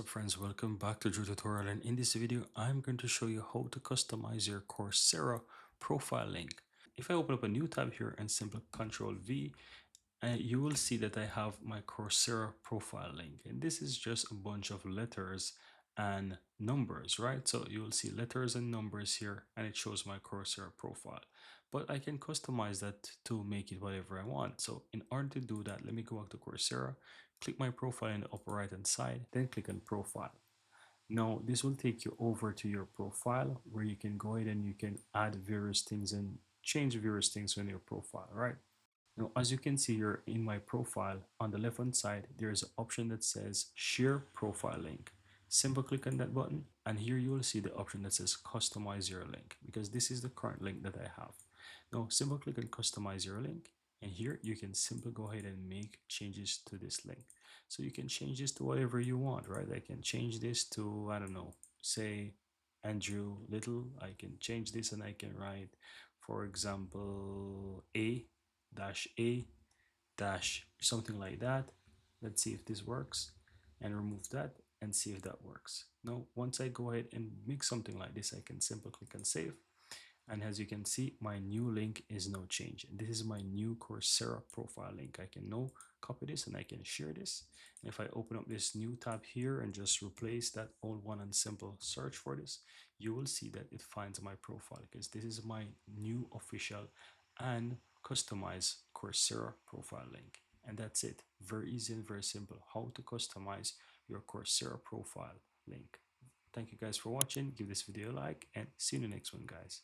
So friends, welcome back to Drew Tutorial, and in this video I'm going to show you how to customize your Coursera profile link. If I open up a new tab here and simply Control V, you will see that I have my Coursera profile link, and this is just a bunch of letters and numbers, right? So you will see letters and numbers here, and it shows my Coursera profile. But I can customize that to make it whatever I want. So in order to do that, let me go back to Coursera, click my profile in the upper right hand side, then click on profile. Now this will take you over to your profile where you can go ahead and you can add various things and change various things on your profile, right? Now, as you can see here in my profile, on the left hand side, there is an option that says share profile link. Simple click on that button, and here you will see the option that says customize your link, because this is the current link that I have. Now, simple click on customize your link, and here you can simply go ahead and make changes to this link. So you can change this to whatever you want, right? I can change this to, I don't know, say Andrew Little. I can change this and I can write, for example, A dash something like that. Let's see if this works, and remove that and see if that works. Now once I go ahead and make something like this, I can simply click on save, and as you can see, my new link is now changed. This is my new Coursera profile link. I can now copy this and I can share this. And if I open up this new tab here and just replace that old one and simple search for this, you will see that it finds my profile, because this is my new official and customized Coursera profile link. And that's it. Very easy and very simple how to customize your Coursera profile link. Thank you guys for watching. Give this video a like and see you in the next one, guys.